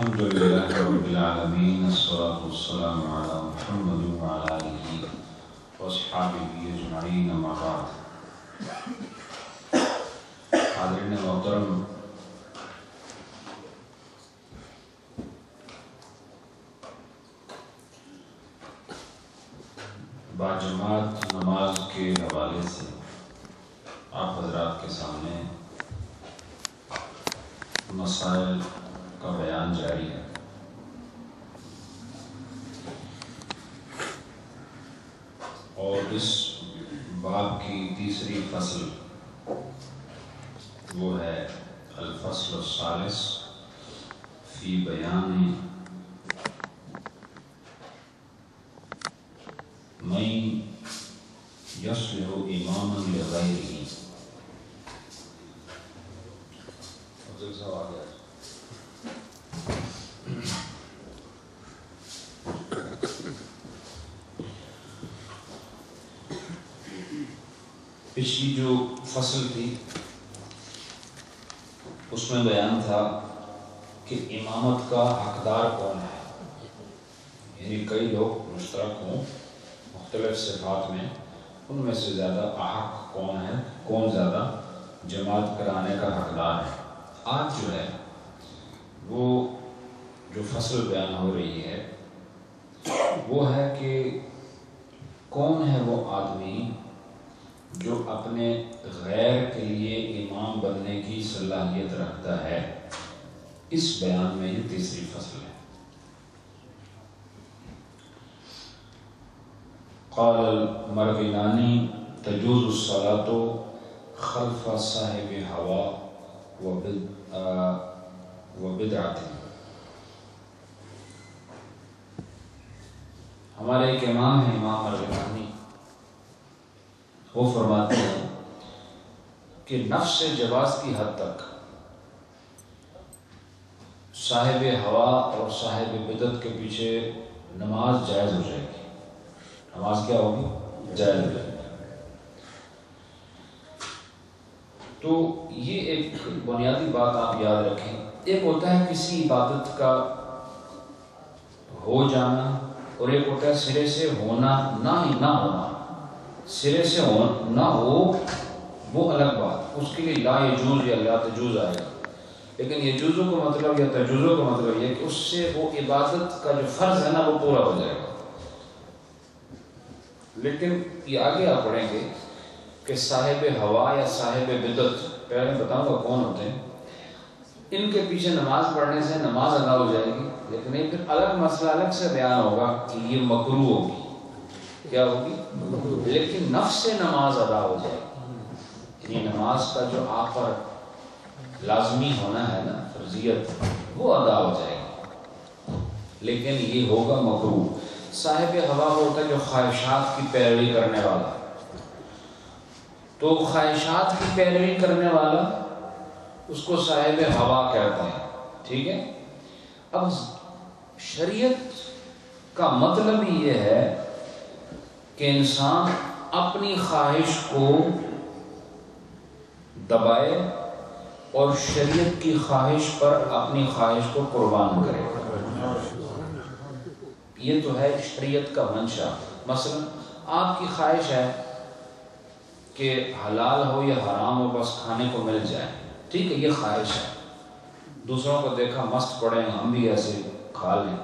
الحمد لله رب العالمين الصلاة والسلام على محمد وعلى آله وصحبه أجمعين أما بعد. حاضرین محترم، باجماعت نماز کے حوالے سے آپ حضرات کے سامنے مسائل کا بیان جاری ہے۔ اور اس باب کی تیسری فصل وہ ہے الفصل الثالث فی بیان من یصلح اماما لغیرہ۔ پچھلی جو فصل تھی اس میں بیان تھا کہ امامت کا حقدار کون ہے، یعنی کئی لوگ مشترک ہوں مختلف صفات میں، ان میں سے زیادہ احق کون ہے، کون زیادہ جماعت کرانے کا حقدار ہے۔ آج جو ہے وہ جو فصل بیان ہو رہی ہے وہ ہے کہ کون ہے وہ آدمی جو اپنے غیر کے لیے امام بننے کی صلاحیت رکھتا ہے۔ اس بیان میں یہ تیسری فصل ہے۔ قال المروینانی تجوز الصلاۃ خلف صاحب ہوا وبدعۃ۔ ہمارے ایک امام ہیں امام مروینانی، وہ فرماتے ہیں کہ نفس جواز کی حد تک صاحب ہوا اور صاحب بدعت کے پیچھے نماز جائز ہو جائے گی۔ نماز کیا ہوگی؟ جائز ہو جائے گی۔ تو یہ ایک بنیادی بات آپ یاد رکھیں۔ ایک ہوتا ہے کسی عبادت کا ہو جانا اور ایک ہوتا ہے سرے سے ہونا نہ ہونا۔ سرے سے نہ ہو وہ الگ بات، اس کے لیے لا یجوز یا لا تجوز آئے گا، لیکن یجوزوں کا مطلب یا تجوزوں کا مطلب یہ کہ اس سے وہ عبادت کا جو فرض ہے نا وہ پورا ہو جائے گا۔ لیکن یہ آگے آپ پڑھیں گے کہ صاحب ہوا یا صاحب بدعت، پہلے بتاؤں گا کون ہوتے ہیں، ان کے پیچھے نماز پڑھنے سے نماز ادا ہو جائے گی، لیکن یہ پھر الگ مسئلہ الگ سے بیان ہوگا کہ یہ مکروہ ہوگی۔ کیا ہوگی؟ لیکن نفس سے نماز ادا ہو جائے گی، یعنی نماز کا جو آپ پر لازمی ہونا ہے نا فرضیت، وہ ادا ہو جائے گی، لیکن یہ ہوگا مکروہ۔ صاحب ہوا وہ ہوتا ہے جو خواہشات کی پیروی کرنے والا، تو خواہشات کی پیروی کرنے والا اس کو صاحب ہوا کہتے ہیں، ٹھیک ہے۔ اب شریعت کا مطلب یہ ہے کہ انسان اپنی خواہش کو دبائے اور شریعت کی خواہش پر اپنی خواہش کو قربان کرے۔ یہ تو ہے شریعت کا منشا۔ مثلا آپ کی خواہش ہے کہ حلال ہو یا حرام ہو بس کھانے کو مل جائے، ٹھیک ہے، یہ خواہش ہے۔ دوسروں کو دیکھا مست پڑے ہم بھی ایسے کھا لیں،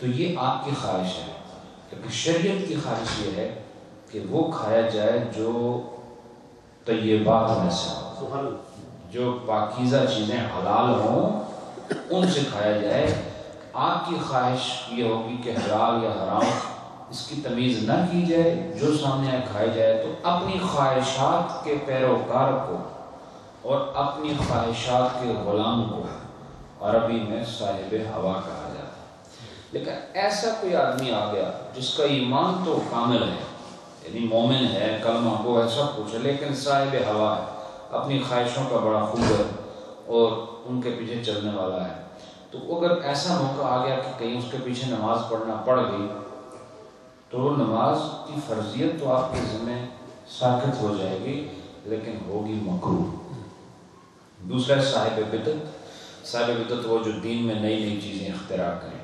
تو یہ آپ کی خواہش ہے۔ کیونکہ شریعت کی خواہش یہ ہے کہ وہ کھایا جائے جو طیبات میں سے ہو، جو پاکیزہ چیزیں حلال ہوں ان سے کھایا جائے۔ آپ کی خواہش یہ ہوگی کہ حلال یا حرام اس کی تمیز نہ کی جائے، جو سامنے آئے کھایا جائے۔ تو اپنی خواہشات کے پیروکار کو اور اپنی خواہشات کے غلام کو عربی میں صاحب ہوا کہا جاتا ہے۔ لیکن ایسا کوئی آدمی آ گیا جس کا ایمان تو کامل ہے، یعنی مومن ہے، کلمہ گو ہے، سب کچھ ہے، لیکن صاحب ہوا ہے، اپنی خواہشوں کا بڑا خوب ہے اور ان کے پیچھے چلنے والا ہے، تو اگر ایسا موقع آ گیا کہ کہیں اس کے پیچھے نماز پڑھنا پڑ گئی تو نماز کی فرضیت تو آپ کے ذمہ ساقط ہو جائے گی، لیکن ہوگی مکروہ۔ دوسرا صاحب بدعت۔ صاحب بدعت وہ جو دین میں نئی نئی چیزیں اختراع کریں،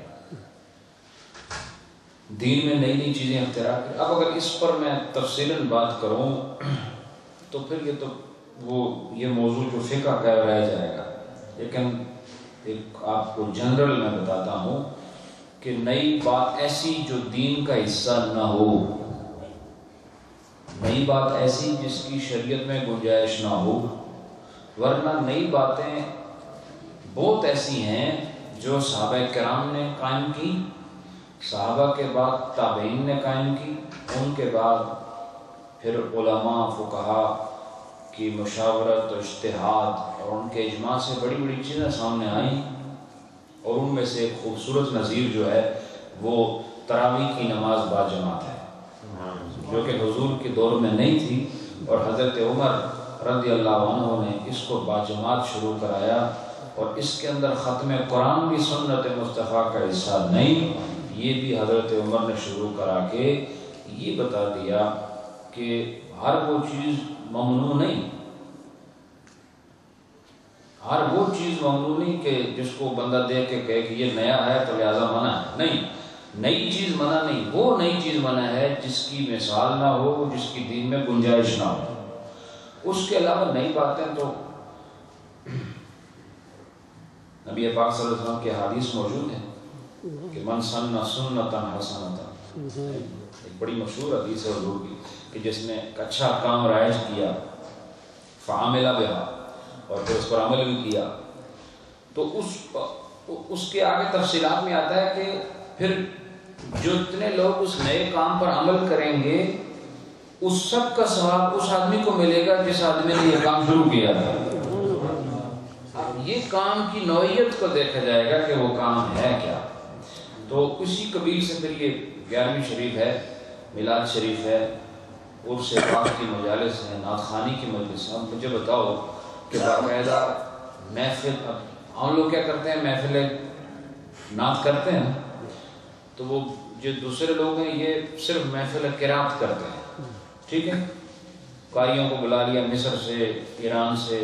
دین میں نئی نئی چیزیں اختراع کریں۔ اب اگر اس پر میں تفصیلاً بات کروں تو پھر یہ موضوع جو فقہ کا رہ جائے گا، لیکن ایک آپ کو جنرل میں بتاتا ہوں کہ نئی بات ایسی جو دین کا حصہ نہ ہو، نئی بات ایسی جس کی شریعت میں گنجائش نہ ہو، ورنہ نئی باتیں بہت ایسی ہیں جو صحابہ کرام نے قائم کی، صحابہ کے بعد تابعین نے قائم کی، ان کے بعد پھر علماء فقہا کی مشاورت و اجتہاد اور ان کے اجماع سے بڑی بڑی چیزیں سامنے آئیں، اور ان میں سے ایک خوبصورت نظیر جو ہے وہ تراویح کی نماز با جماعت ہے، جو کہ حضور کے دور میں نہیں تھی، اور حضرت عمر رضی اللہ عنہ نے اس کو با جماعت شروع کرایا، اور اس کے اندر ختم قرآن بھی سنت مصطفیٰ کا حصہ نہیں، یہ بھی حضرت عمر نے شروع کرا کے یہ بتا دیا کہ ہر وہ چیز ممنوع نہیں، ہر وہ چیز ممنوع نہیں کہ جس کو بندہ دیکھ کے کہے کہ یہ نیا ہے تو لہٰذا منع ہے، نہیں، نئی چیز منع نہیں، وہ نئی چیز منع ہے جس کی مثال نہ ہو، جس کی دین میں گنجائش نہ ہو۔ اس کے علاوہ نئی باتیں تو نبی پاک صلی اللہ علیہ وسلم کی حدیث موجود ہے کہ من سن سنتا حسنتا، ایک بڑی مشہور حدیث ہے حضور کی کہ جس نے ایک اچھا کام رائج کیا فعاملہ بہا، اور پھر اس پر عمل بھی کیا، تو اس کے آگے تفصیلات میں آتا ہے کہ پھر جو اتنے لوگ اس نئے کام پر عمل کریں گے اس سب کا ثواب اس آدمی کو ملے گا جس آدمی نے یہ کام شروع کیا تھا۔ اب یہ کام کی نوعیت کو دیکھا جائے گا کہ وہ کام ہے کیا، تو اسی قبیل سے پھر یہ 11ویں شریف ہے، میلاد شریف ہے، عرس پاک کی مجالس ہیں، نعت خوانی کی مجلس ہیں۔ مجھے بتاؤ کہ باقاعدہ محفل، اب ہم لوگ کیا کرتے ہیں، محفل نعت کرتے ہیں تو وہ جو دوسرے لوگ ہیں یہ صرف محفل قرات کرتے ہیں، ٹھیک ہے، قاریوں کو بلا لیا مصر سے، ایران سے،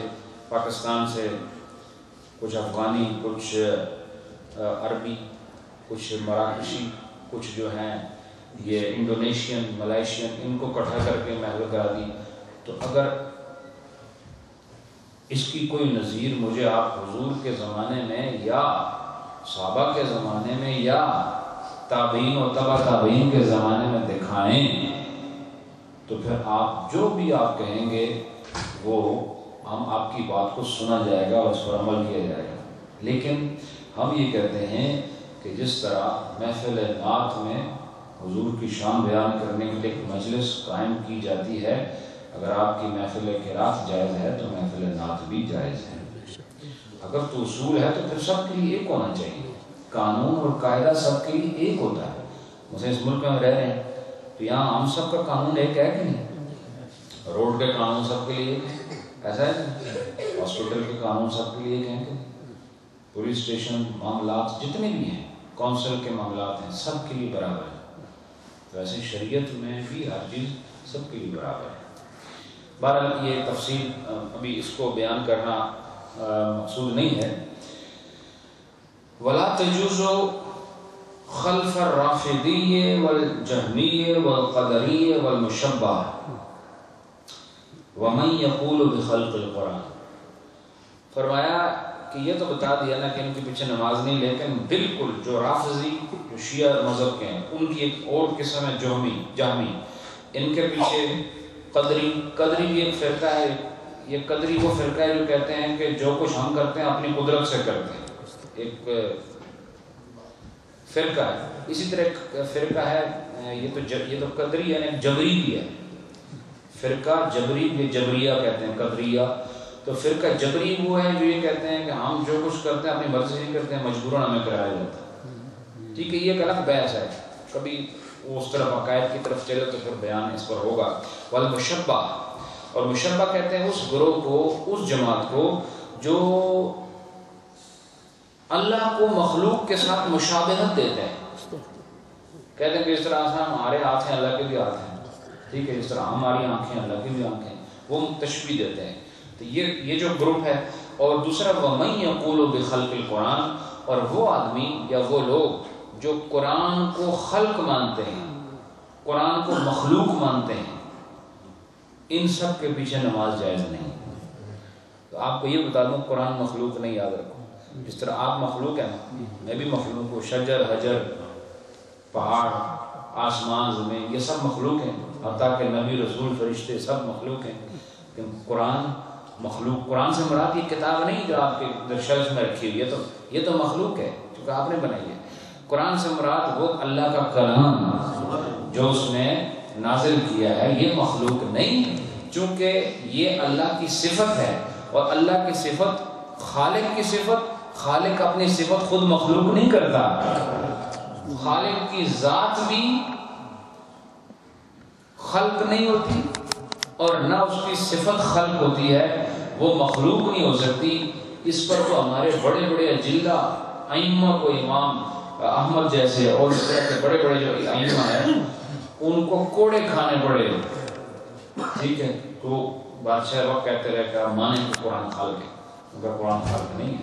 پاکستان سے، کچھ افغانی، کچھ عربی، کچھ مراکشی، کچھ جو ہیں یہ انڈونیشین، ملائیشین، ان کو اکٹھا کر کے محفل کرا دی۔ تو اگر اس کی کوئی نظیر مجھے آپ حضور کے زمانے میں یا صحابہ کے زمانے میں یا تابعین و تبع تابعین کے زمانے میں دکھائیں تو پھر آپ جو بھی آپ کہیں گے وہ ہم آپ کی بات کو سنا جائے گا اور اس پر عمل کیا جائے گا۔ لیکن ہم یہ کہتے ہیں کہ جس طرح محفل نعت میں حضور کی شان بیان کرنے کے لیے ایک مجلس قائم کی جاتی ہے، اگر آپ کی محفل قرات جائز ہے تو محفل نعت بھی جائز ہے۔ اگر تو اصول ہے تو پھر سب کے لیے ایک ہونا چاہیے، قانون اور قاعدہ سب کے لیے ایک ہوتا ہے۔ مثلا اس ملک میں ہم رہ رہے ہیں تو یہاں ہم سب کا قانون ایک ہے کہ نہیں؟ روڈ کے قانون سب کے لیے ایک ہے، ایسا ہے کہ ہاسپٹل کے قانون سب کے لیے ایک ہیں، کہ پولیس اسٹیشن معاملات جتنے بھی ہیں، کونسل کے معاملات ہیں، سب کے لیے برابر ہے۔ تو ایسے شریعت میں بھی ہر چیز سب کے لیے برابر ہے۔ بہرحال یہ تفصیل ابھی اس کو بیان کرنا مقصود نہیں ہے۔ وَلَا تَجُوزُ خَلْفَ الرَّافِضِيِّ وَالْجَهْمِيِّ وَالْقَدَرِيِّ وَالْمُشَبَّهِ وَمَنْ يَقُولُ بِخَلْقِ الْقُرْآنِ۔ فرمایا کہ یہ تو بتا دیا نا کہ ان کے پیچھے نماز نہیں، لیکن بالکل جو رافضی، جو شیعہ مذہب کے ہیں، ان کی ایک اور قسم ہے جہمی، ان کے پیچھے قدری بھی ایک فرقہ ہے۔ یہ قدری وہ فرقہ ہے جو کہتے ہیں کہ جو کچھ ہم کرتے ہیں اپنی قدرت سے کرتے ہیں، ایک فرقہ ہے۔ اسی طرح ایک فرقہ ہے، یہ تو قدری یعنی جبری بھی ہے، فرقہ جبری، یہ جبریہ کہتے ہیں، قدریہ۔ تو فرقہ جبری وہ ہے جو یہ کہتے ہیں کہ ہم جو کچھ کرتے ہیں اپنی مرضی سے کرتے ہیں، مجبوراً ہمیں کرایا جاتا ہے، ٹھیک ہے۔ یہ ایک الگ بحث ہے، کبھی وہ اس طرف عقائد کی طرف چلے تو پھر بیان اس پر ہوگا۔ والمشبہ، اور مشبہ کہتے ہیں اس گروہ کو، اس جماعت کو جو اللہ کو مخلوق کے ساتھ مشابہت دیتے ہیں، کہتے ہیں کہ اس طرح سے ہمارے ہاتھ ہیں اللہ کے بھی ہاتھ ہیں، ٹھیک ہے، اس طرح ہماری آنکھیں اللہ کی بھی آنکھیں، وہ تشبیہ دیتے ہیں۔ تو یہ جو گروپ ہے اور دوسرا وَمَن يَقُولُ بِخَلْقِ الْقُرْآنِ، اور وہ آدمی یا وہ لوگ جو قرآن کو خلق مانتے ہیں، قرآن کو مخلوق مانتے ہیں، ان سب کے پیچھے نماز جائز نہیں۔ تو آپ کو یہ بتا دوں قرآن مخلوق نہیں، یاد رکھو، جس طرح آپ مخلوق ہیں میں بھی مخلوق ہوں، شجر حجر پہاڑ آسمان زمین یہ سب مخلوق ہیں، حتیٰ کہ نبی رسول فرشتے سب مخلوق ہیں، لیکن قرآن مخلوق، قرآن سے مراد یہ کتاب نہیں جو آپ کے شیلف میں رکھی ہوئی ہے، یہ تو مخلوق ہے کیونکہ آپ نے بنائی ہے۔ قرآن سے مراد وہ اللہ کا کلام جو اس نے نازل کیا ہے، یہ مخلوق نہیں، چونکہ یہ اللہ کی صفت ہے، اور اللہ کی صفت خالق کی صفت، خالق اپنی صفت خود مخلوق نہیں کرتا، خالق کی ذات بھی خلق نہیں ہوتی اور نہ اس کی صفت خلق ہوتی ہے، وہ مخلوق نہیں ہو سکتی۔ اس پر تو ہمارے بڑے بڑے اجلہ ائمہ کو، امام احمد جیسے اور اس طرح کے بڑے بڑے جو ائمہ ہیں ان کو کوڑے کھانے پڑے، ٹھیک ہے، تو بادشاہ وقت کہتے رہے کہ مانے کہ قرآن خالق ہے، کیونکہ قرآن خالق نہیں ہے،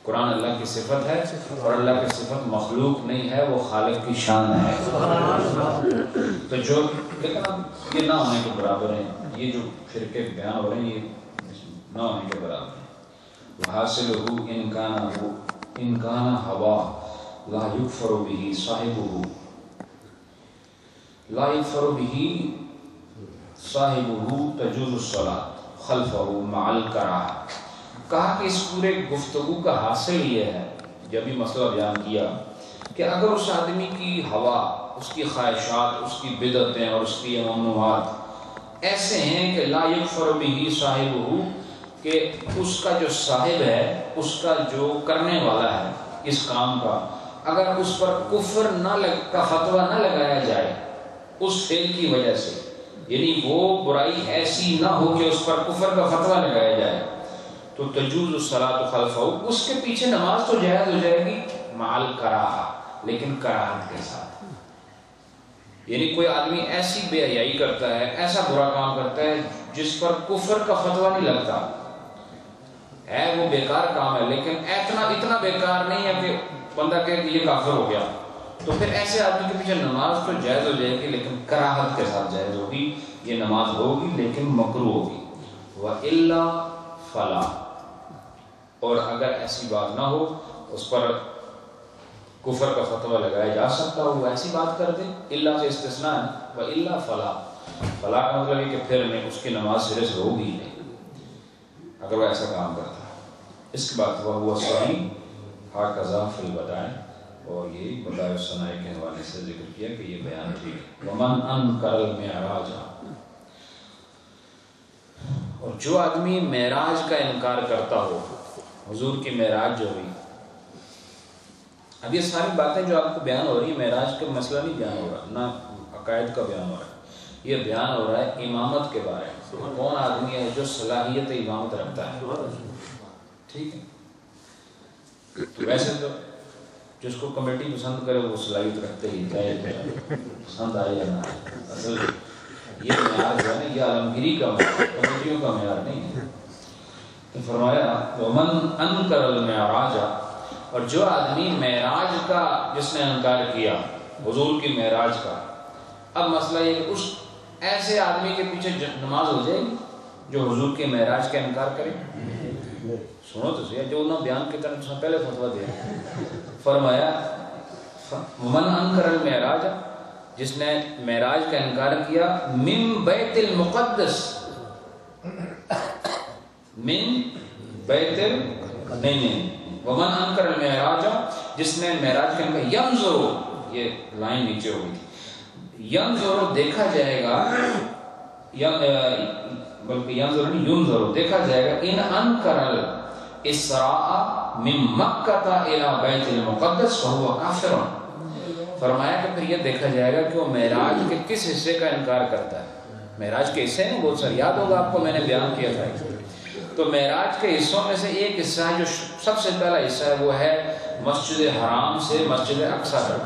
قرآن اللہ کی صفت ہے اور اللہ کی صفت مخلوق نہیں ہے، وہ خالق کی شان ہے۔ تو جو کتنا یہ نہ ہونے کے برابر ہیں، یہ جو فرقے بیان ہو رہے ہیں یہ نہ ہونے کے برابر ہیں۔ وَحَاصِلُهُ إِنْ كَانَ هَوَى لَا يُكْفَرُ بِهِ صَاحِبُهُ لا يكفر به صاحبه تجوز الصلاة خلفه مع الكراهة۔ کہا کہ اس پورے گفتگو کا حاصل یہ ہے، جب بھی مسئلہ بیان کیا کہ اگر اس آدمی کی ہوا، اس کی خواہشات، اس کی بدعتیں اور اس کی ممنوعات ایسے ہیں کہ لا یکفر به صاحبہ، کہ اس کا جو صاحب ہے، اس کا جو کرنے والا ہے اس کام کا، اگر اس پر کفر کا فتویٰ نہ لگایا جائے اس فعل کی وجہ سے، یعنی وہ برائی ایسی نہ ہو کہ اس پر کفر کا فتویٰ لگایا جائے، تو تجوز الصلاۃ خلفہ، اس کے پیچھے نماز تو جائز ہو جائے گی مع الکراہہ، لیکن کراہت کے ساتھ۔ یعنی کوئی آدمی ایسی بے حیائی کرتا ہے، ایسا برا کام کرتا ہے جس پر کفر کا فتویٰ نہیں لگتا ہے، وہ بیکار کام ہے، لیکن اتنا بیکار نہیں ہے کہ بندہ کہے کہ یہ کافر ہو گیا، تو پھر ایسے آدمی کے پیچھے نماز تو جائز ہو جائے گی، لیکن کراہت کے ساتھ جائز ہوگی، یہ نماز ہوگی لیکن مکروہ ہوگی۔ وَإِلَّا فَلَا، اور اگر ایسی بات نہ ہو، اس پر کفر کا فتویٰ لگایا جا سکتا ہو، وہ ایسی بات کر دے، اللہ سے استثناء ہے، وَإِلَّا فَلَا، فلا کا مطلب ہے کہ پھر اس کی نماز سرے سے ہوگی ہی نہیں اگر وہ ایسا کام کرتا ہے۔ اس کے بعد وہ صحیح ہاکذا فی البدائع، اور یہ بدائع الصنائع کے حوالے سے ذکر کیا کہ یہ بیان ٹھیک۔ ومن انکر المعراج، اور جو آدمی معراج کا انکار کرتا ہو، حضور کی معراج جو ہوئی، اب یہ ساری باتیں جو آپ کو بیان ہو رہی ہیں، معراج کا مسئلہ نہیں بیان ہو رہا، نہ عقائد کا بیان ہو رہا ہے، یہ بیان ہو رہا ہے امامت کے بارے میں، کون آدمی ہے جو صلاحیت امامت رکھتا ہے، ٹھیک ہے۔ تو ویسے تو جس کو کمیٹی پسند کرے وہ صلاحیت رکھتے ہی، چاہے پسند آئے یا نہ آئے، اصل یہ معیار جو ہے نا، یہ عالمگیری کا معیار، کمیٹیوں کا معیار نہیں ہے۔ تو فرمایا ومن انکر المعراج، اور جو آدمی معراج کا جس نے انکار کیا، حضور کی معراج کا، اب مسئلہ یہ کہ اس ایسے آدمی کے پیچھے نماز ہو جائے گی جو حضور کے معراج کا انکار کرے؟ سنو تو صحیح، جو انہوں بیان کی طرف سے پہلے فتویٰ دیا، فرمایا ومن انکر المعراج، جس نے معراج کا انکار کیا، من بیت المقدس، من بیت نہیں، ومن انکر المعراج، جس نے معراج کا انکار، ینظر، یہ لائن نیچے ہوئی تھی، ینظر دیکھا جائے گا، بلکہ ینظر نہیں، ینظر دیکھا جائے گا، ان انکر الاسراء من مکہ الی بیت المقدس فہو کافر۔ فرمایا کہ پھر یہ دیکھا جائے گا کہ وہ معراج کے کس حصے کا انکار کرتا ہے۔ معراج کے حصے ہیں بہت سارے، یاد ہوگا آپ کو، میں نے بیان کیا تھا۔ تو معراج کے حصوں میں سے ایک حصہ ہے جو سب سے پہلا حصہ ہے، وہ ہے مسجد حرام سے مسجد اقصی تک۔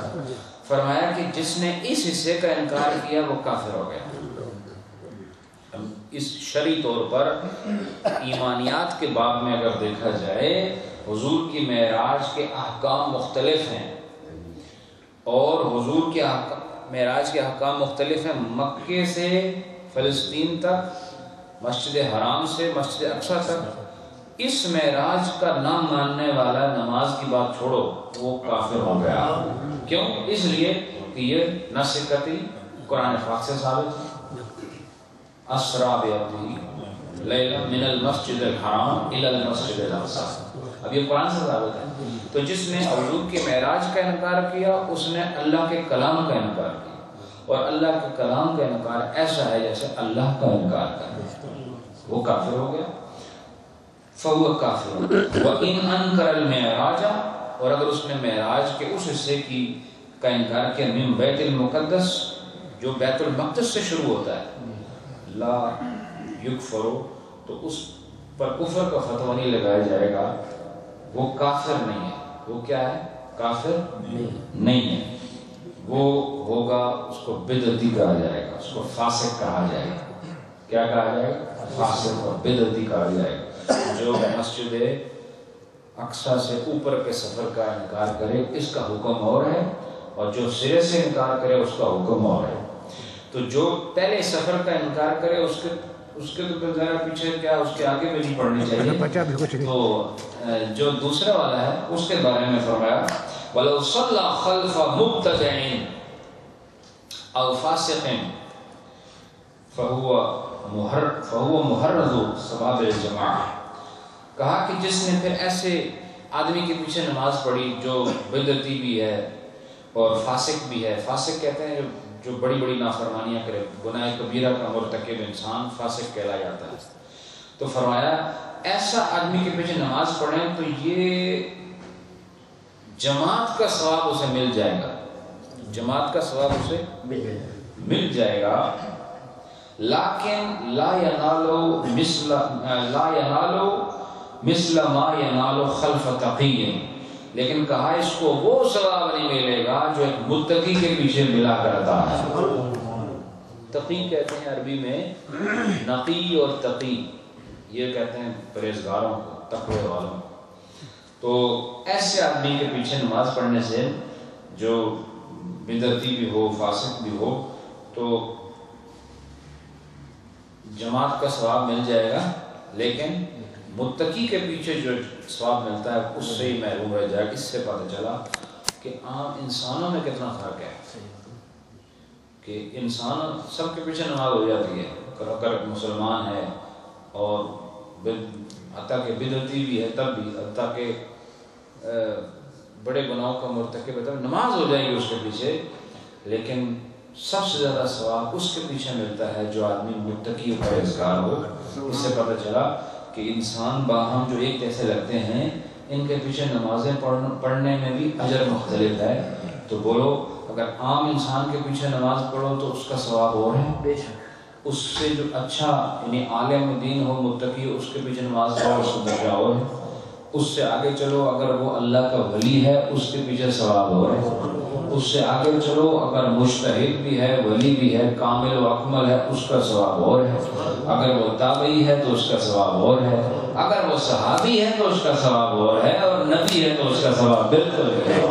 فرمایا کہ جس نے اس حصے کا انکار کیا وہ کافر ہو گیا۔ اس شرعی طور پر ایمانیات کے باب میں اگر دیکھا جائے حضور کی معراج کے احکام مختلف ہیں، اور حضور کے معراج کے احکام مختلف ہیں مکے سے فلسطین تک، مسجد حرام سے مسجد اقصی تک۔ اس معراج کا نہ ماننے والا نماز کی بات چھوڑو وہ کافر ہو گیا۔ کیوں؟ اس لیے کہ یہ نص قطعی قرآن پاک سے ثابت ہے، اسریٰ بعبدہ لیلا من المسجد الحرام الی المسجد الاقصی، اب یہ قرآن سے ثابت ہے۔ تو جس نے حضور کے معراج کا انکار کیا اس نے اللہ کے کلام کا انکار کیا، اور اللہ کے کلام کا انکار ایسا ہے جیسے اللہ کا انکار کرنا، وہ کافر ہو گیا، فہو کافر۔ وَإِنْ أَنْكَرَ الْمِعْرَاجَ، اور اگر اس نے معراج کے اس حصے کا انکار کیا من بیت المقدس جو بیت المقدس سے شروع ہوتا ہے، لا یکفر، تو اس پر کفر کا فتویٰ نہیں لگایا جائے گا، وہ کافر نہیں ہے۔ وہ کیا ہے؟ کافر نہیں ہے، وہ ہوگا، اس کو بدعتی کہا جائے گا، اس کو فاسق کہا جائے گا۔ کیا کہا جائے گا؟ فاسق اور بدعتی کہا جائے گا۔ جو مسجد اقصی سے اوپر کے سفر کا انکار کرے اس کا حکم اور ہے، اور جو سرے سے انکار کرے اس کا حکم اور ہے۔ تو جو پہلے سفر کا انکار کرے اس کے تو پھر ذرا پیچھے کیا اس کے آگے میں نہیں پڑھنی چاہیے۔ تو جو دوسرا والا ہے اس کے بارے میں فرمایا وَلَوْ صَلَّى خَلْفَ مُبْتَدِعٍ أَوْ فَاسِقٍ فَهُوَ مُحَرَّضُ ثواب الجماعہ، کہا کہ جس نے پھر ایسے آدمی کے پیچھے نماز پڑھی جو بدعتی بھی ہے اور فاسق بھی ہے۔ فاسق کہتے ہیں جو بڑی بڑی نافرمانیاں کرے، گناہ کبیرہ کا مرتکب انسان فاسق کہلایا جاتا ہے۔ تو فرمایا ایسا آدمی کے پیچھے نماز پڑھیں تو یہ جماعت کا ثواب اسے مل جائے گا، جماعت کا ثواب اسے مل جائے گا، لیکن لا ینالو مثل ما ینالو خلف تقی، لیکن کہا اس کو وہ ثواب نہیں ملے گا جو ایک متقی کے پیچھے ملا کرتا ہے۔ تقی کہتے ہیں عربی میں نقی اور تقی، یہ کہتے ہیں پرہیزگاروں کو، تقوی والوں کو۔ تو ایسے آدمی کے پیچھے نماز پڑھنے سے جو بدعتی بھی ہو فاسق بھی ہو تو جماعت کا ثواب مل جائے گا، لیکن متقی کے پیچھے جو ثواب ملتا ہے اس سے ہی محروم رہ جائے گا۔ اس سے پتہ چلا کہ عام انسانوں میں کتنا فرق ہے، کہ انسان سب کے پیچھے نماز ہو جاتی ہے، اگر مسلمان ہے اور حتیٰ کہ بدعتی بھی ہے تب بھی، حتیٰ کہ بڑے گناہوں کا مرتکب ہے تب نماز ہو جائے گی اس کے پیچھے، لیکن سب سے زیادہ ثواب اس کے پیچھے ملتا ہے جو آدمی متقی و پرہیزگار ہو۔ اس سے پتہ چلا کہ انسان باہم جو ایک جیسے لگتے ہیں ان کے پیچھے نمازیں پڑھنے میں بھی اجر مختلف ہے۔ تو بولو اگر عام انسان کے پیچھے نماز پڑھو تو اس کا ثواب اور ہے، اس سے جو اچھا یعنی عالم دین ہو متقی اس کے پیچھے نماز پڑھو اس کا درجہ اور ہے۔ اس سے آگے چلو اگر وہ اللہ کا ولی ہے اس کے پیچھے ثواب اور ہے۔ اس سے آگے چلو اگر مجتہد بھی ہے، ولی بھی ہے، کامل و اکمل ہے، اس کا ثواب اور ہے۔ اگر وہ تابعی ہے تو اس کا ثواب اور ہے، اگر وہ صحابی ہے تو اس کا ثواب اور ہے، اور نبی ہے تو اس کا ثواب بالکل ہے۔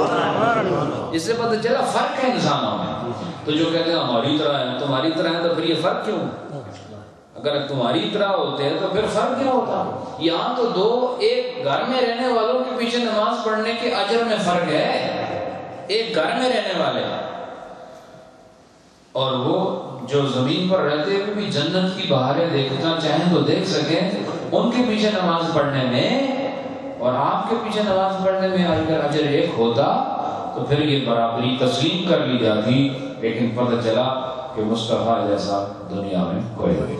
اس سے پتہ چلا فرق ہے انسانوں میں۔ تو جو کہتے ہیں ہماری طرح ہے، تمہاری طرح ہے، تو پھر یہ فرق کیوں؟ اگر تمہاری طرح ہوتے ہیں تو پھر فرق کیا ہوتا؟ یہاں تو دو ایک گھر میں رہنے والوں کے پیچھے نماز پڑھنے کے اجر میں فرق ہے۔ ایک گھر میں رہنے والے اور وہ جو زمین پر رہتے ہوئے بھی جنت کی بہاریں دیکھنا چاہیں تو دیکھ سکیں، ان کے پیچھے نماز پڑھنے میں اور آپ کے پیچھے نماز پڑھنے میں اگر اجر ایک ہوتا تو پھر یہ برابری تسلیم کر لی جاتی، لیکن پتہ چلا کہ مصطفیٰ جیسا دنیا میں کوئی نہیں۔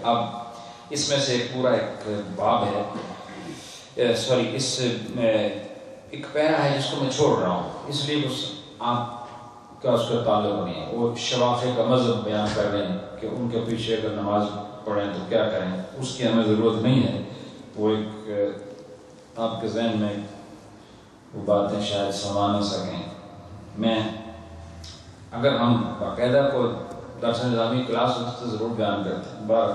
اب اس میں سے ایک پورا ایک باب ہے، اس میں ایک پیرا ہے جس کو میں چھوڑ رہا ہوں، اس لیے آپ کا اس کا تعلق نہیں ہے۔ وہ شوافع کا مذہب بیان کر رہے ہیں کہ ان کے پیچھے اگر نماز پڑھیں تو کیا کریں، اس کی ہمیں ضرورت نہیں ہے۔ وہ ایک آپ کے ذہن میں وہ باتیں شاید سما نہ سکیں۔ میں اگر ہم باقاعدہ کو درس نظامی کلاس ہوتی تو ضرور بیان کرتے ہیں. بار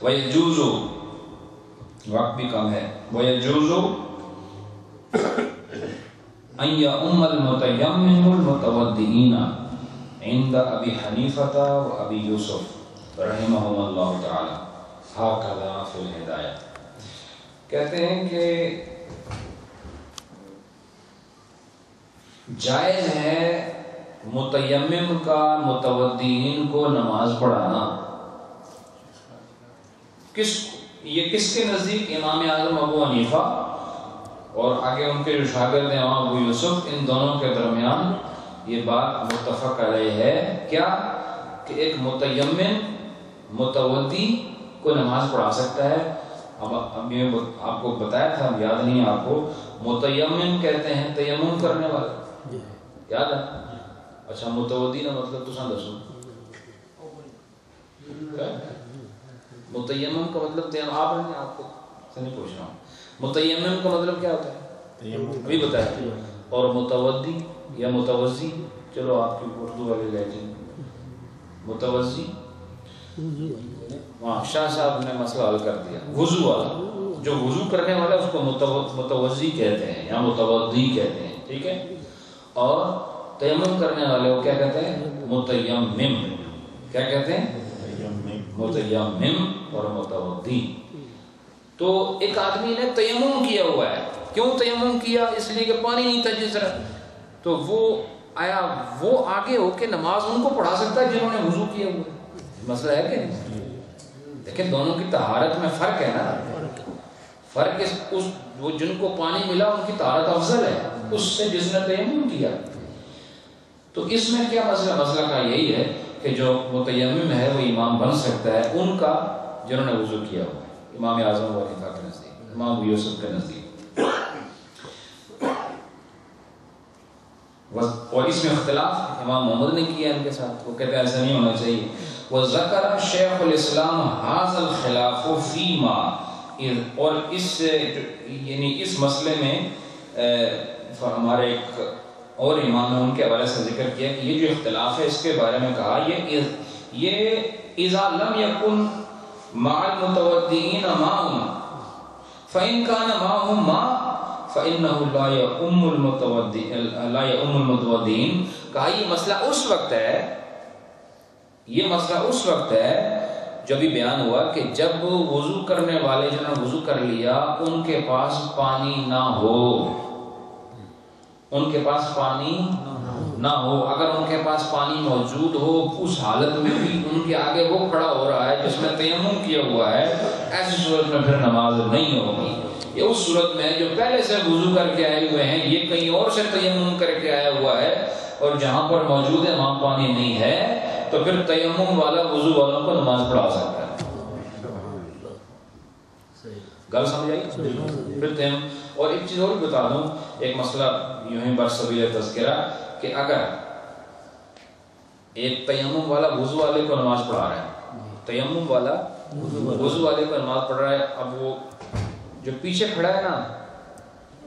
وَيَجُوزُ وقت بھی کم ہے. وَيَجُوزُ أَن يَؤُمَّ الْمُتَيَمِّمُ الْمُتَوَضِّئِينَ عِنْدَ أَبِي حَنِيفَةَ وَأَبِي يُوسُف رحمہم اللہ تعالی هَكَذَا فِي الْهِدَایَہ. کہتے ہیں کہ جائز ہے متیمم کا متودین کو نماز پڑھانا. یہ کس کے نزدیک؟ امام اعظم ابو حنیفہ اور آگے ان کے جو شاگرد ہیں امام ابو یوسف، ان دونوں کے درمیان یہ بات متفق علیہ ہے. کیا کہ ایک متیمم متودی کو نماز پڑھا سکتا ہے. اب یہ آپ کو بتایا تھا، یاد نہیں آپ کو، متیمم کہتے ہیں تیمم کرنے والا، یاد ہے؟ اچھا متودی کا مطلب تو سن دسو. متیمم کا مطلب آپ نے آپ کو سے نہیں پوچھ رہا ہوں. متیمم کا مطلب کیا ہوتا ہے ابھی بتایا. اور متودی یا متوضی، چلو آپ کی اردو والے لہجے متوضی. ہاں شاہ صاحب نے مسئلہ حل کر دیا. وضو والا، جو وضو کرنے والا اس کو متوضی کہتے ہیں یا متودی کہتے ہیں، ٹھیک ہے. اور تیمم کرنے والے وہ کیا کہتے ہیں؟ متیمم. کیا کہتے ہیں؟ متیمم اور متودی. تو ایک آدمی نے تیمم کیا ہوا ہے. کیوں تیمم کیا؟ اس لیے کہ پانی نہیں تھا جس طرح. تو وہ آیا، وہ آگے ہو کے نماز ان کو پڑھا سکتا ہے جنہوں نے وضو کیا ہوا ہے. مسئلہ ہے کہ نہیں؟ لیکن دونوں کی طہارت میں فرق ہے نا. فرق اس وہ جن کو پانی ملا ان کی طہارت افضل ہے اس سے جس نے تیمم کیا. تو اس میں کیا مسئلہ؟ مسئلہ کا یہی ہے کہ جو متیمم ہے وہ امام بن سکتا ہے ان کا جنہوں نے وضو کیا ہوا ہے. امام اعظم ابو حنیفہ کے نزدیک، امام ابو یوسف کے نزدیک. اور اس میں اختلاف امام محمد نے کیا ان کے ساتھ. وہ کہتے ہیں ایسا نہیں ہونا چاہیے. وذکر شیخ الاسلام هذا الخلاف فیما، اور اس یعنی اس مسئلے میں ہمارے ایک اور امام نے ان کے حوالے سے ذکر کیا کہ یہ جو اختلاف ہے اس کے بارے میں کہا یہ اذا لم یکن مع المتودعین ماء فإن كان معهم ماء فإنه لا يؤم المتودعین. کہا یہ مسئلہ اس وقت ہے، یہ مسئلہ اس وقت ہے جو بھی بیان ہوا کہ جب وضو کرنے والے جنہوں نے وضو کر لیا ان کے پاس پانی نہ ہو. ان کے پاس پانی نہ ہو. اگر ان کے پاس پانی موجود ہو اس حالت میں بھی ان کے آگے وہ کھڑا ہو رہا ہے جس میں تیمم کیا ہوا ہے، ایسی صورت میں پھر نماز نہیں ہوگی. یہ اس صورت میں جو پہلے سے وضو کر کے آئے ہوئے ہیں، یہ کہیں اور سے تیمم کر کے آیا ہوا ہے اور جہاں پر موجود ہے وہاں پانی نہیں ہے، تو پھر تیمم والا وضو والوں کو نماز پڑھا سکتا ہے. گل سمجھ آئی؟ پھر تیمم. اور ایک چیز اور بھی بتا دوں، ایک مسئلہ یوں ہی برسبیل تذکرہ، کہ اگر ایک تیمم والا وضو والے کو نماز پڑھا رہا ہے، تیمم والا وضو والے کو نماز پڑھ رہا ہے، اب وہ جو پیچھے کھڑا ہے نا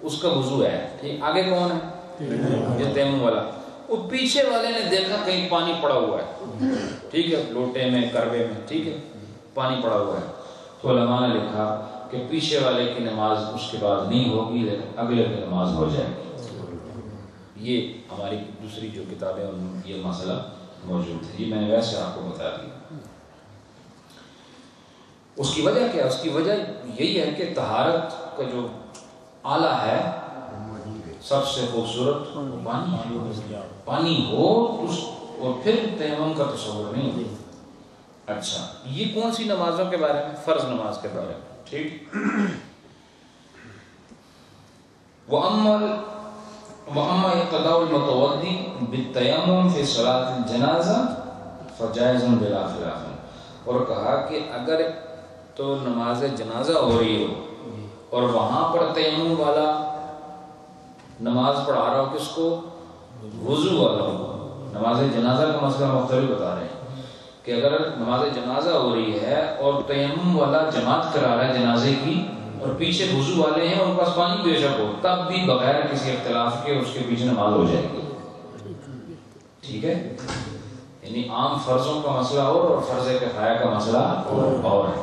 اس کا وضو ہے، ٹھیک، آگے کون ہے؟ یہ تیمم والا. وہ پیچھے والے نے دیکھا کہیں پانی پڑا ہوا ہے، ٹھیک ہے، لوٹے میں کروے میں، ٹھیک ہے، پانی پڑا ہوا ہے. تو علماء نے لکھا کہ پیچھے والے کی نماز اس کے بعد نہیں ہوگی لیکن اگلے کی نماز ہو جائے گی. یہ ہماری دوسری جو کتابیں ان میں یہ مسئلہ موجود ہے. یہ میں نے ویسے آپ کو بتا دیا. اس کی وجہ کیا؟ اس کی وجہ یہی ہے کہ طہارت کا جو آلہ ہے سب سے خوبصورت پانی ہو اور پھر تیمم کا تصور نہیں. اچھا، یہ کون سی نمازوں کے بارے میں؟ فرض نماز کے بارے میں، ٹھیک. وَأَمَّا اقتداء المتوضی بالتیمم فی صلاة الجنازہ فجائز بلا خلاف. اور کہا کہ اگر تو نماز جنازہ ہو رہی ہو اور وہاں پر تیمم والا نماز پڑھا رہا ہو کس کو؟ وضو والا ہو. نماز جنازہ کا مسئلہ مختلف بتا رہے ہیں کہ اگر نماز جنازہ ہو رہی ہے اور تیمم والا جماعت کرا رہا ہے جنازے کی اور پیچھے وضو والے ہیں، ان کے پاس پانی بے شک ہو، تب بھی بغیر کسی اختلاف کے اس کے پیچھے نماز ہو جائے گی. ٹھیک ہے، یعنی عام فرضوں کا مسئلہ اور فرض کفایہ کا مسئلہ اور ہے.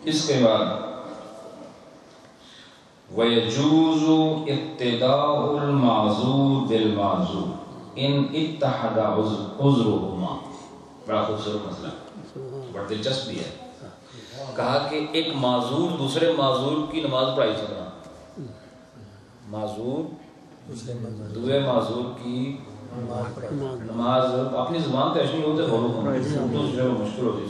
اس کے بعد وَيَجُوزُ اقتداء المعذور بالمعذور ان اتحد عذرهما. بڑا خوبصورت مسئلہ، بڑا دلچسپ بھی ہے. کہا کہ ایک معذور دوسرے معذور کی نماز پڑھائی سکنا، معذور دوسرے معذور کی نماز اپنی زبان کا اشنی ہوتے بولو دوسرے کو مشکل ہوتی ہے.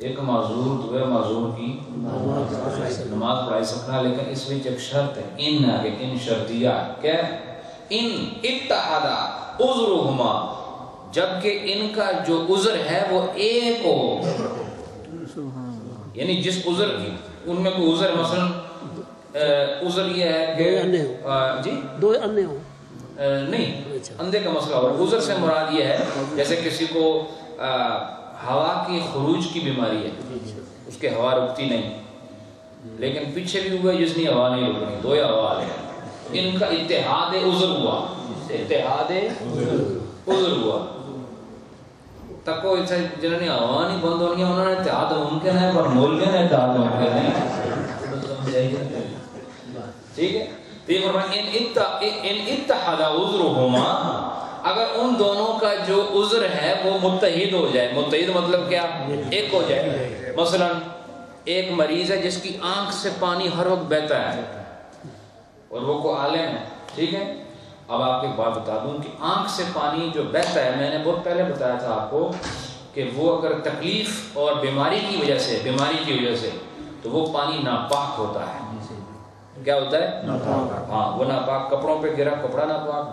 ایک معذور دوسرے معذور کی نماز پڑھائی سکنا، لیکن اس میں ایک شرط ہے، ان آگے ان شرطیہ کیا ان اتحدا عذرهما، جبکہ ان کا جو عذر ہے وہ ایک ہو. یعنی جس عذر کی ان میں کوئی عذر مثلا عذر یہ ہے کہ جی دو اندھے ہوں نہیں، اندھے کا مسئلہ ہو. عذر سے مراد یہ ہے جیسے کسی کو ہوا کی خروج کی بیماری ہے، اس کے ہوا رکتی نہیں، لیکن پیچھے بھی ہوئے جس نے ہوا نہیں رکنی، دو یا ہوا لے. ان کا اتحاد عذر ہوا، اتحاد عذر ہوا. تکو جنہوں نے ہوا نہیں بند ہونی انہوں نے اتحاد ممکن ہے، پر مولویوں نے اتحاد ممکن نہیں. ٹھیک ہے. تو یہ فرمائیں ان اتحاد عذرهما، اگر ان دونوں کا جو عذر ہے وہ متحد ہو جائے. متحد مطلب کیا؟ ایک ہو جائے. مثلا ایک مریض ہے جس کی آنکھ سے پانی ہر وقت بہتا ہے اور وہ کو عالم ہے. ٹھیک ہے. اب آپ کو ایک بات بتا دوں کہ آنکھ سے پانی جو بہتا ہے، میں نے بہت پہلے بتایا تھا آپ کو کہ وہ اگر تکلیف اور بیماری کی وجہ سے تو وہ پانی ناپاک ہوتا ہے. کیا ہوتا ہے؟ ہاں، وہ ناپاک. کپڑوں پہ گرا کپڑا ناپاک،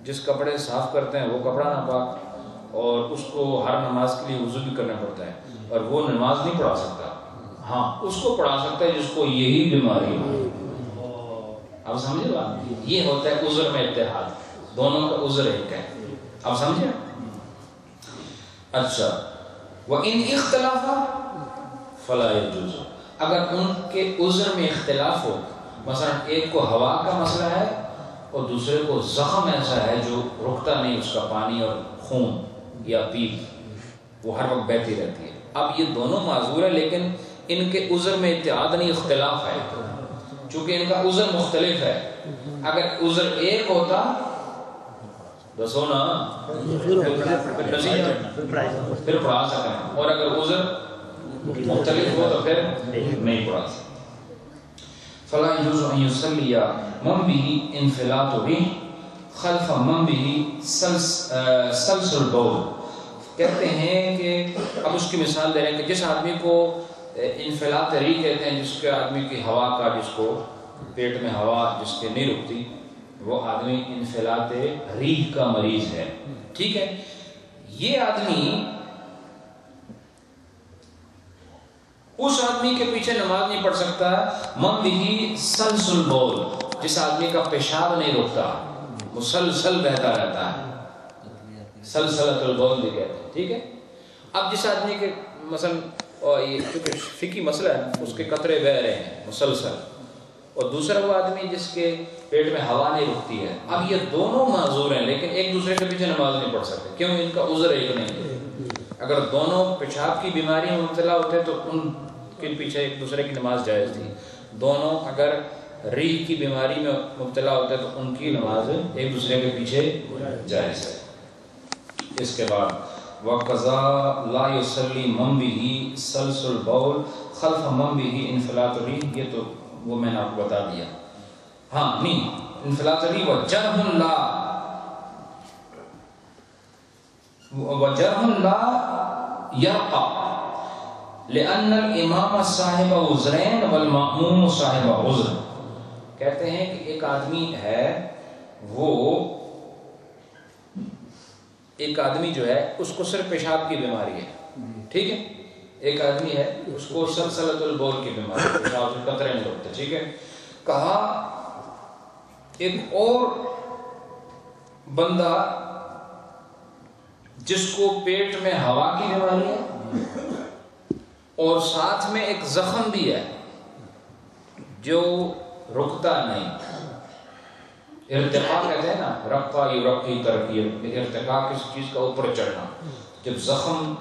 جس کپڑے صاف کرتے ہیں وہ کپڑا ناپاک، اور اس کو ہر نماز کے لیے وضو بھی کرنا پڑتا ہے، اور وہ نماز نہیں پڑھا سکتا. ہاں، اس کو پڑھا سکتا ہے جس کو یہی بیماری ہو. اب سمجھے بات؟ یہ ہوتا ہے عذر میں اتحاد، دونوں کا عذر ایک ہے. اب سمجھے؟ اچھا. وَإِنْ اِخْتَلَافًا فَلَا يَجُوزُ، اگر ان کے عذر میں اختلاف ہو، مثلا ایک کو ہوا کا مسئلہ ہے اور دوسرے کو زخم ایسا ہے جو رکتا نہیں، اس کا پانی اور خون یا پیپ وہ ہر وقت بہتی رہتی ہے. اب یہ دونوں معذور ہیں، لیکن ان کے عذر میں اتحاد نہیں، اختلاف ہے، چونکہ ان کا عذر مختلف ہے. اگر عذر ایک ہوتا دسو نا پھر پڑھا سکیں، اور اگر عذر مختلف ہو تو پھر نہیں پڑھا سکتے. فلا يجوز ان يصلي من به انفلات الريح خلف من به سلسل بول. کہتے ہیں کہ اب اس کی مثال دے رہے ہیں کہ جس آدمی کو انفلات ریح کہتے ہیں، جس کے آدمی کی ہوا کا، جس کو پیٹ میں ہوا جس کے نہیں رکتی، وہ آدمی انفلات ریح کا مریض ہے. ٹھیک ہے. یہ آدمی اس آدمی کے پیچھے نماز نہیں پڑھ سکتا من بھی سلسل بول، جس آدمی کا پیشاب نہیں رکتا، مسلسل بہتا رہتا ہے، سلسلۃ البول بھی کہتے ہیں. ٹھیک ہے. اب جس آدمی کے مثلا یہ چونکہ فقہی مسئلہ ہے، اس کے قطرے بہ رہے ہیں مسلسل، اور دوسرا وہ آدمی جس کے پیٹ میں ہوا نہیں رکتی ہے. اب یہ دونوں معذور ہیں، لیکن ایک دوسرے کے پیچھے نماز نہیں پڑھ سکتے. کیوں؟ ان کا عذر ایک نہیں ہے. اگر دونوں پیشاب کی بیماری میں مبتلا ہوتے تو ان کے پیچھے ایک دوسرے کی نماز جائز تھی. دونوں اگر ریح کی بیماری میں مبتلا ہوتے تو ان کی نماز ایک دوسرے کے پیچھے جائز ہے. اس کے بعد وَقَضَى لَا يُصَلِّي مَن بِهِ سَلْسُ الْبَوْلِ خَلْفَ مَن بِهِ انفلات الرِّيح. یہ تو وہ میں نے آپ کو بتا دیا. ہاں نہیں، انفلات الرِّيح وَجَرْحٌ لَا يَرْقَى لأن الامام صاحب عذرین والمأموم صاحب عذر. کہتے ہیں کہ ایک آدمی ہے، وہ ایک آدمی جو ہے اس کو صرف پیشاب کی بیماری ہے. ٹھیک ہے. ایک آدمی ہے اس کو سلسلۃ البول کی بیماری ہے، پیشاب سے قطرے نہیں رکتے. ٹھیک ہے. کہا ایک اور بندہ جس کو پیٹ میں ہوا کی بیماری ہے اور ساتھ میں ایک زخم بھی ہے جو رکتا نہیں، ارتقا کہتے ہیں نا، رقا یرقی ترقی، ارتقا کسی چیز کا اوپر چڑھنا. جب زخم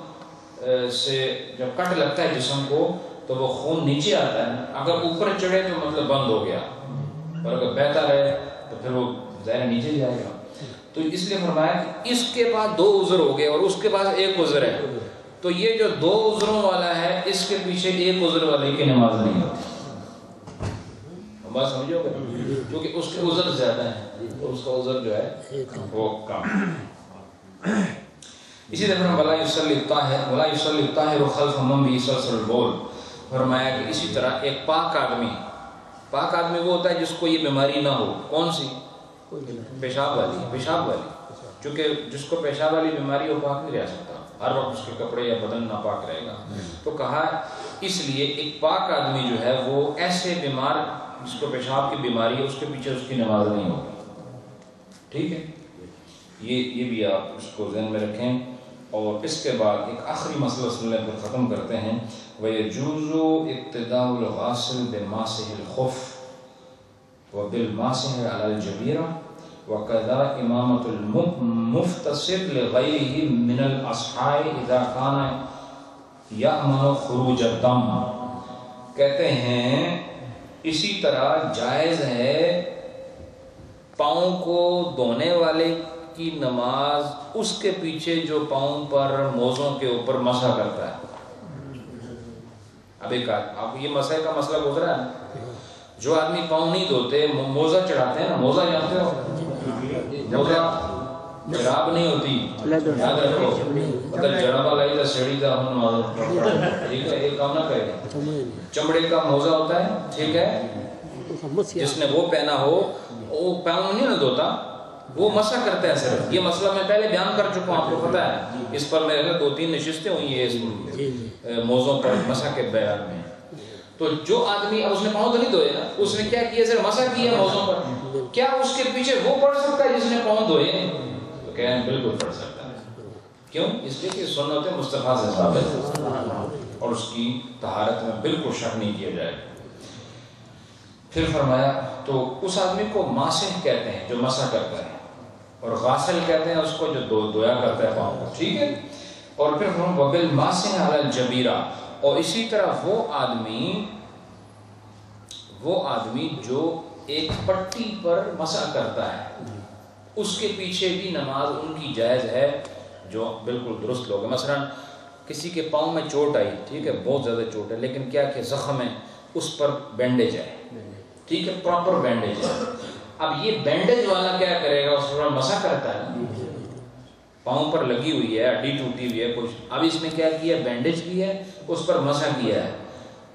سے جب کٹ لگتا ہے جسم کو تو وہ خون نیچے آتا ہے، اگر اوپر چڑھے تو مطلب بند ہو گیا، اور اگر بہتا رہے تو پھر وہ ظاہر نیچے جائے گا. تو اس لیے فرمایا کہ اس کے بعد 2 عذر ہو گئے اور اس کے بعد 1 عذر ہے، تو یہ جو 2 عذروں والا ہے اس کے پیچھے 1 عذر والے کی نماز نہیں ہوتی. بات سمجھو گے، کیونکہ اس کے عذر زیادہ ہیں اور اس کا عذر جو ہے وہ کم. اسی طرح ولا یصلی الطاہر خلف من به سلسل البول، فرمایا کہ اسی طرح ایک پاک آدمی وہ ہوتا ہے جس کو یہ بیماری نہ ہو. کون سی؟ پیشاب والی. چونکہ جس کو پیشاب والی بیماری وہ پاک نہیں رہ سکتا، ہر وقت اس کے کپڑے یا بدن ناپاک رہے گا. تو کہا اس لیے ایک پاک آدمی جو ہے وہ ایسے بیمار جس کو پیشاب کی بیماری ہے اس کے پیچھے اس کی نماز نہیں ہوگی. ٹھیک ہے، یہ بھی آپ اس کو ذہن میں رکھیں. اور اس کے بعد ایک آخری مسئلہ سننے پر ختم کرتے ہیں. وَيَجُوزُ اقتداء الغاسل بماسح الخف وبالماسح على الجبيرة وكذا إمامة المفتصل لغيره من الأصحاء إذا كان يأمن خروج الدم. کہتے ہیں اسی طرح جائز ہے پاؤں کو دھونے والے کی نماز اس کے پیچھے جو پاؤں پر موزوں کے اوپر مسح کرتا ہے. اب ایک آپ یہ مسح کا مسئلہ گزرا ہے. جو آدمی پاؤں نہیں دھوتے موزہ چڑھاتے ہیں نا، موزہ جانتے ہو؟ موزہ جراب نہیں ہوتی، یاد رکھو، اگر جرابہ لائی تو سیڑھی کا ہم نماز، ٹھیک ہے، ایک کام نہ کرے. چمڑے کا موزہ ہوتا ہے، ٹھیک ہے، جس نے وہ پہنا ہو وہ پاؤں نہیں نہ دھوتا، وہ مسح کرتا ہے صرف. یہ مسئلہ میں پہلے بیان کر چکا ہوں، آپ کو پتہ ہے. اس پر میرے 2-3 نشستیں ہوئی ہیں اس موضوع پر مسح کے بیان میں. تو جو آدمی اب اس نے پاؤں تو نہیں دھوئے نا، اس نے کیا کیا، صرف مسح کیا موضوع پر، کیا اس کے پیچھے وہ پڑھ سکتا ہے جس نے پاؤں دھوئے؟ تو کہہ رہے ہیں بالکل پڑھ سکتا ہے. کیوں؟ اس لیے کہ سنت مصطفیٰ سے ثابت ہے اور اس کی طہارت میں بالکل شک نہیں کیا جائے. پھر فرمایا تو اس آدمی کو ماسح کہتے ہیں جو مسح کرتا ہے، اور غاسل کہتے ہیں اس کو جو دھویا کرتا ہے پاؤں کو. ٹھیک ہے. اور پھر ہم وبالماسح علی الجبیرہ، اور اسی طرح وہ آدمی جو ایک پٹی پر مسح کرتا ہے اس کے پیچھے بھی نماز ان کی جائز ہے جو بالکل درست لوگ ہیں. مثلا کسی کے پاؤں میں چوٹ آئی، ٹھیک ہے، بہت زیادہ چوٹ ہے، لیکن کیا کہ زخم ہے، اس پر بینڈیج ہے، ٹھیک ہے، پراپر بینڈیج ہے. اب یہ بینڈیج والا کیا کرے گا، اس پر مسح کرتا ہے، پاؤں پر لگی ہوئی ہے، ہڈی ٹوٹی ہوئی ہے کچھ، اب اس نے کیا کیا، بینڈیج کی ہے، اس پر مسح کیا ہے.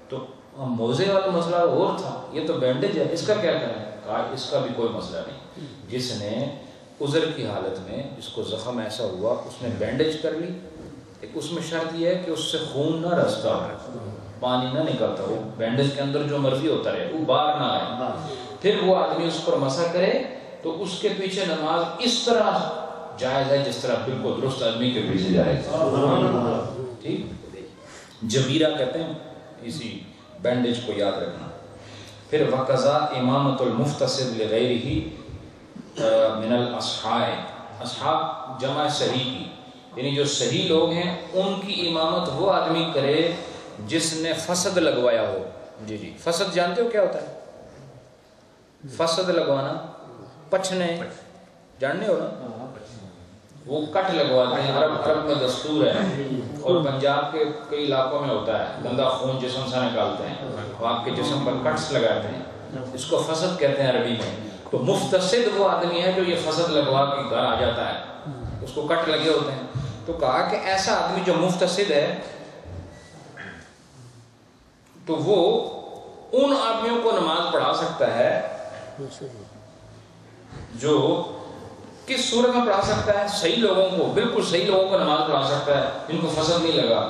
تو موزے والا مسئلہ اور تھا، یہ تو بینڈیج ہے، اس کا کیا کریں؟ کہا اس کا بھی کوئی مسئلہ نہیں. جس نے عذر کی حالت میں جس کو زخم ایسا ہوا اس نے بینڈیج کر لی، ایک اس میں شرط یہ ہے کہ اس سے خون نہ رستا ہو، پانی نہ نکلتا ہو، بینڈیج کے اندر جو مرضی ہوتا رہے وہ باہر نہ آئے. پھر وہ آدمی اس پر مسح کرے تو اس کے پیچھے نماز اس طرح جائز ہے جس طرح بالکل درست آدمی کے پیچھے جائز ہے. ٹھیک، جبیرہ کہتے ہیں اسی بینڈیج کو یاد رکھنا. پھر وقضا امامت المفتصل لغیرہ من الاصحاء، اصحاب جمع صحیح کی، یعنی جو صحیح لوگ ہیں ان کی امامت وہ آدمی کرے جس نے فسد لگوایا ہو. جی فسد جانتے ہو کیا ہوتا ہے؟ فسد لگوانا، پچھنے جاننے ہو نا، وہ کٹ لگواتے ہیں، عرب میں دستور ہے، اور پنجاب کے کئی علاقوں میں ہوتا ہے. گندا خون جسم سے نکالتے ہیں، وہ آپ کے جسم پر کٹس لگاتے ہیں، اس کو فسد کہتے ہیں عربی میں. تو مفتصد وہ آدمی ہے جو یہ فسد لگوا کے گھر آ جاتا ہے، اس کو کٹ لگے ہوتے ہیں. تو کہا کہ ایسا آدمی جو مفتصد ہے تو وہ ان آدمیوں کو نماز پڑھا سکتا ہے. جو کس صورت میں پڑھا سکتا ہے؟ صحیح لوگوں کو، بالکل صحیح لوگوں کو نماز پڑھا سکتا ہے جن کو فسد نہیں لگا.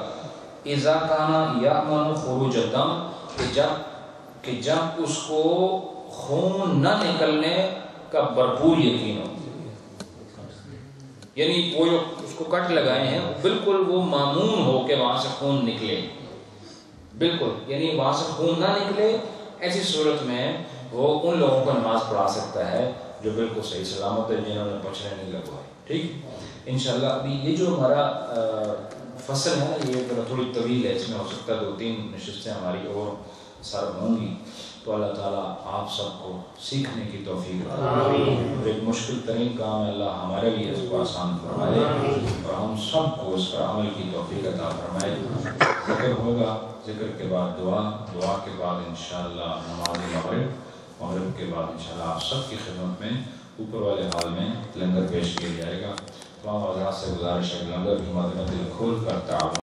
اذا کان یامن خروج الدم، کہ جب اس کو خون نہ نکلنے کا بھرپور یقین ہو، یعنی وہ جو اس کو کٹ لگائے ہیں بالکل وہ مامون ہو کہ وہاں سے خون نکلے، بالکل، یعنی وہاں سے خون نہ نکلے. ایسی صورت میں وہ ان لوگوں کو نماز پڑھا سکتا ہے جو بالکل صحیح سلامت ہے، جنہوں نے پچھلے نہیں لگوائے. ٹھیک انشاءاللہ. ابھی یہ جو ہمارا فصل ہے نا، یہ تھوڑی طویل ہے، اس میں ہو سکتا ہے 2-3 نشستیں ہماری اور سر ہوں گی. تو اللہ تعالیٰ آپ سب کو سیکھنے کی توفیق دے. اور ایک مشکل ترین کام ہے، اللہ ہمارے لیے اس کو آسان فرمائے اور ہم سب کو اس پر عمل کی توفیق عطا فرمائے. ذکر ہوگا، ذکر کے بعد دعا، دعا کے بعد انشاءاللہ نماز مغرب، مغرب کے بعد انشاءاللہ آپ سب کی خدمت میں اوپر والے حال میں لنگر پیش کیا جائے گا. تمام حضرات سے گزارش ہے کہ لنگر کی مدد دل کھول کر تعاون